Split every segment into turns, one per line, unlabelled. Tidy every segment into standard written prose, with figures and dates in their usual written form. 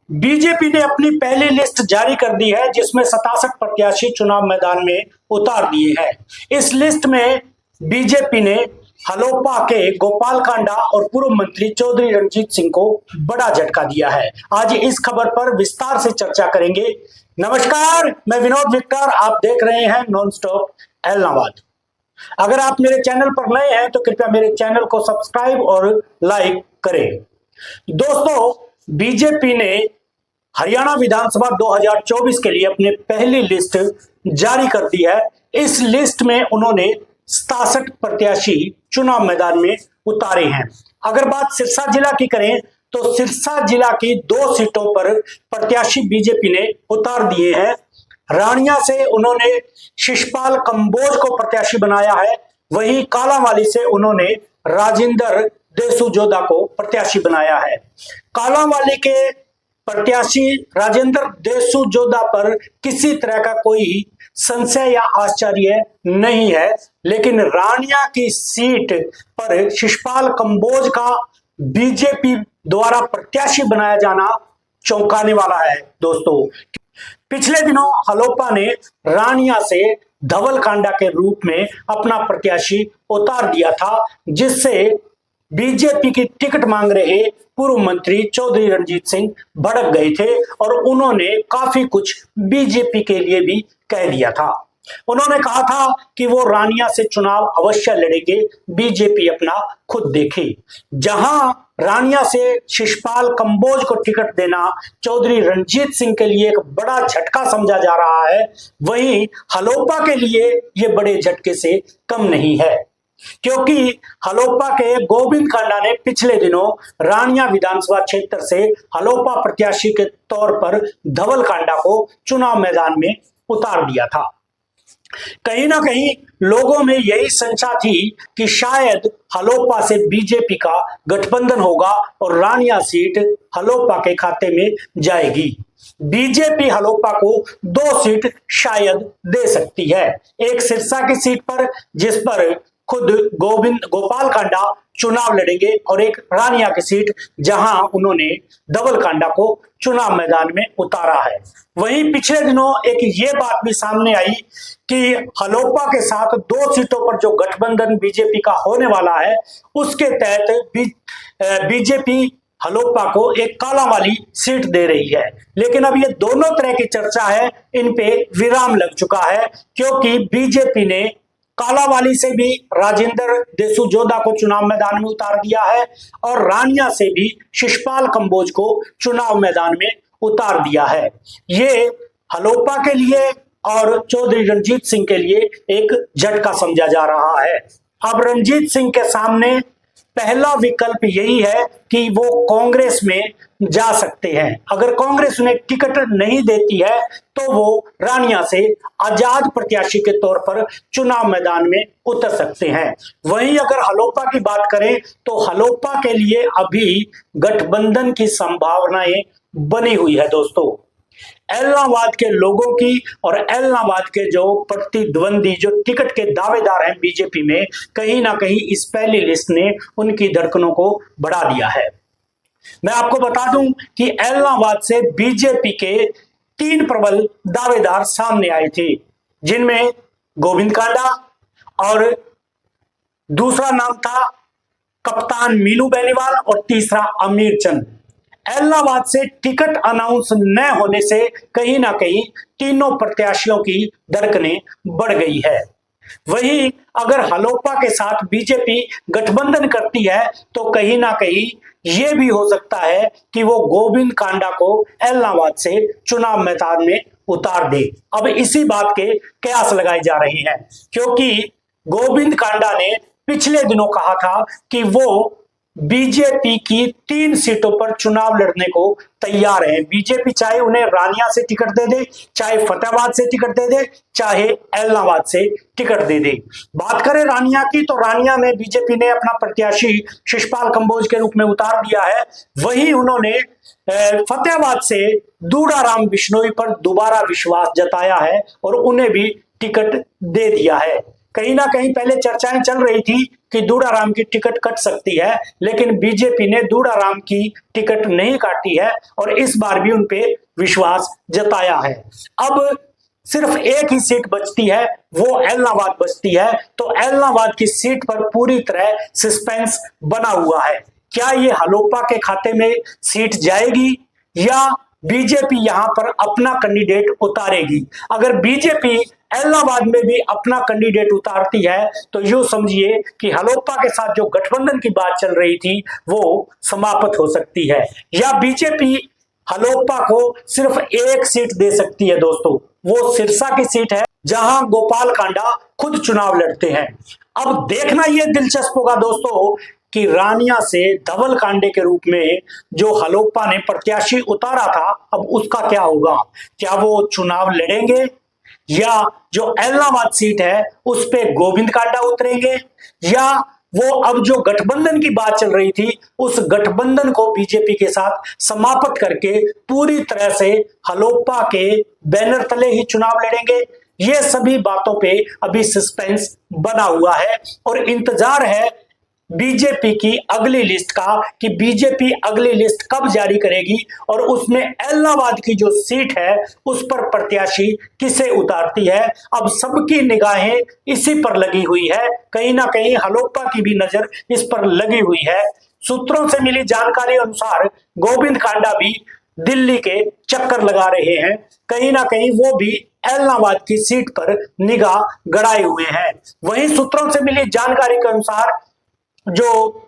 BJP ने अपनी पहली लिस्ट जारी कर दी है, जिसमें 67 प्रत्याशी चुनाव मैदान में उतार दिए हैं। इस लिस्ट में बीजेपी ने हलोपा के गोपाल कांडा और पूर्व मंत्री चौधरी रणजीत सिंह को बड़ा झटका दिया है। आज इस खबर पर विस्तार से चर्चा करेंगे। नमस्कार, मैं विनोद विक्टर, आप देख रहे हैं नॉन स्टॉप एलनाबाद। अगर आप मेरे चैनल पर नए हैं तो कृपया मेरे चैनल को सब्सक्राइब और लाइक करें। दोस्तों, बीजेपी ने हरियाणा विधानसभा 2024 के लिए अपनी पहली लिस्ट जारी कर दी है। इस लिस्ट में उन्होंने 67 प्रत्याशी चुनाव मैदान में उतारे हैं। अगर बात सिरसा जिला की करें तो सिरसा जिला की 2 सीटों पर प्रत्याशी बीजेपी ने उतार दिए हैं। रानिया से उन्होंने शिशपाल कंबोज को प्रत्याशी बनाया है, वहीं कालांवाली से उन्होंने राजेंद्र देसूजोदा को प्रत्याशी बनाया है। कालांवाली के प्रत्याशी राजेंद्र देसूजोदा पर किसी तरह का कोई संशय या आश्चर्य नहीं है, लेकिन रानिया की सीट पर शिशपाल कंबोज का बीजेपी द्वारा प्रत्याशी बनाया जाना चौंकाने वाला है। दोस्तों, पिछले दिनों हलोपा ने रानिया से धवल कांडा के रूप में अपना प्रत्याशी उतार दिया था, जिससे बीजेपी की टिकट मांग रहे पूर्व मंत्री चौधरी रणजीत सिंह भड़क गए थे और उन्होंने काफी कुछ बीजेपी के लिए भी कह दिया था। उन्होंने कहा था कि वो रानिया से चुनाव अवश्य लड़ेंगे, बीजेपी अपना खुद देखे। जहां रानिया से शिशपाल कंबोज को टिकट देना चौधरी रणजीत सिंह के लिए एक बड़ा झटका समझा जा रहा है, वहीं हलोपा के लिए ये बड़े झटके से कम नहीं है, क्योंकि हलोपा के गोविंद कांडा ने पिछले दिनों रानिया विधानसभा क्षेत्र से हलोपा प्रत्याशी के तौर पर धवल कांडा को चुनाव मैदान में उतार दिया था। कहीं ना कहीं लोगों में यही शंका थी कि शायद हलोपा से बीजेपी का गठबंधन होगा और रानिया सीट हलोपा के खाते में जाएगी। बीजेपी हलोपा को 2 सीट शायद दे सकती है, एक सिरसा की सीट पर जिस पर खुद गोपाल कांडा चुनाव लड़ेंगे और एक रानिया की सीट जहां उन्होंने धवल कांडा को चुनाव मैदान में उतारा है। वहीं पिछले दिनों एक ये बात भी सामने आई कि हलोपा के साथ 2 सीटों पर जो गठबंधन बीजेपी का होने वाला है, उसके तहत बीजेपी हलोपा को एक कालांवाली सीट दे रही है। लेकिन अब ये दोनों तरह की चर्चा है, इन पे विराम लग चुका है, क्योंकि बीजेपी ने कालांवाली से भी राजेंद्र देसूजोदा को चुनाव मैदान में उतार दिया है और रानिया से भी शिशपाल कंबोज को चुनाव मैदान में उतार दिया है। ये हलोपा के लिए और चौधरी रणजीत सिंह के लिए एक झटका समझा जा रहा है। अब रणजीत सिंह के सामने पहला विकल्प यही है कि वो कांग्रेस में जा सकते हैं। अगर कांग्रेस उन्हें टिकट नहीं देती है तो वो रानिया से आजाद प्रत्याशी के तौर पर चुनाव मैदान में उतर सकते हैं। वहीं अगर हलोपा की बात करें तो हलोपा के लिए अभी गठबंधन की संभावनाएं बनी हुई है। दोस्तों, एलनाबाद के लोगों की और एलनाबाद के जो प्रतिद्वंदी जो टिकट के दावेदार हैं बीजेपी में, कहीं ना कहीं इस पहली लिस्ट ने उनकी धड़कनों को बढ़ा दिया है। मैं आपको बता दूं कि एलनाबाद से बीजेपी के 3 प्रबल दावेदार सामने आए थे, जिनमें गोविंद कांडा और दूसरा नाम था कप्तान मीनू बेनीवाल और तीसरा अमीर चंद। एलनाबाद से टिकट अनाउंस न होने से कहीं ना कहीं तीनों प्रत्याशियों की धड़कनें बढ़ गई है। वहीं अगर हलोपा के साथ बीजेपी गठबंधन करती है तो कहीं ना कहीं यह भी हो सकता है कि वो गोविंद कांडा को एलनाबाद से चुनाव मैदान में उतार दे। अब इसी बात के कयास लगाए जा रहे हैं, क्योंकि गोविंद कांडा ने पिछले दिनों कहा था कि वो बीजेपी की 3 सीटों पर चुनाव लड़ने को तैयार है। बीजेपी चाहे उन्हें रानिया से टिकट दे दे, चाहे फतेहाबाद से टिकट दे दे, चाहे एलनाबाद से टिकट दे दे। बात करें रानिया की तो रानिया में बीजेपी ने अपना प्रत्याशी शिशपाल कंबोज के रूप में उतार दिया है। वहीं उन्होंने फतेहाबाद से दूड़ाराम बिश्नोई पर दोबारा विश्वास जताया है और उन्हें भी टिकट दे दिया है। कहीं ना कहीं पहले चर्चाएं चल रही थी कि दूड़ाराम की टिकट कट सकती है, लेकिन बीजेपी ने दूड़ाराम की टिकट नहीं काटी है और इस बार भी उन पे विश्वास जताया है। अब सिर्फ एक ही सीट बचती है, वो एलनाबाद बचती है। तो एलनाबाद की सीट पर पूरी तरह सस्पेंस बना हुआ है। क्या ये हलोपा के खाते में सीट जाएगी या बीजेपी यहां पर अपना कैंडिडेट उतारेगी? अगर बीजेपी एलनाबाद में भी अपना कैंडिडेट उतारती है तो यूं समझिए कि हलोपा के साथ जो गठबंधन की बात चल रही थी वो समाप्त हो सकती है, या बीजेपी हलोपा को सिर्फ एक सीट दे सकती है दोस्तों। वो सिरसा की सीट है जहां गोपाल कांडा खुद चुनाव लड़ते हैं। अब देखना यह दिलचस्प होगा दोस्तों कि रानिया से धवल कांडे के रूप में जो हलोपा ने प्रत्याशी उतारा था, अब उसका क्या होगा? क्या वो चुनाव लड़ेंगे या जो एलनाबाद सीट है उस पे गोविंद कांडा उतरेंगे, या वो अब जो गठबंधन की बात चल रही थी उस गठबंधन को बीजेपी के साथ समाप्त करके पूरी तरह से हलोपा के बैनर तले ही चुनाव लड़ेंगे? ये सभी बातों पे अभी सस्पेंस बना हुआ है और इंतजार है बीजेपी की अगली लिस्ट का कि बीजेपी अगली लिस्ट कब जारी करेगी और उसमें एलनाबाद की जो सीट है उस पर प्रत्याशी किसे उतारती है। अब सबकी निगाहें इसी पर लगी हुई है, कहीं ना कहीं हलोपा की भी नजर इस पर लगी हुई है। सूत्रों से मिली जानकारी अनुसार गोविंद कांडा भी दिल्ली के चक्कर लगा रहे हैं, कहीं ना कहीं वो भी एलनाबाद की सीट पर निगाह गड़ाए हुए हैं। वहीं सूत्रों से मिली जानकारी के अनुसार जो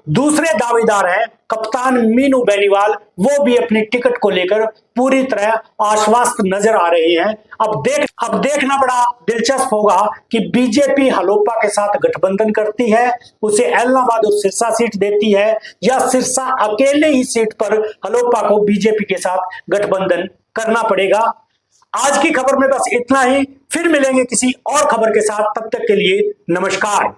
दूसरे दावेदार हैं कप्तान मीनू बेनीवाल, वो भी अपनी टिकट को लेकर पूरी तरह आश्वस्त नजर आ रहे हैं। अब देखना बड़ा दिलचस्प होगा कि बीजेपी हलोपा के साथ गठबंधन करती है, उसे एलनाबाद और सिरसा सीट देती है, या सिरसा अकेले ही सीट पर हलोपा को बीजेपी के साथ गठबंधन करना पड़ेगा। आज की खबर में बस इतना ही, फिर मिलेंगे किसी और खबर के साथ, तब तक के लिए नमस्कार।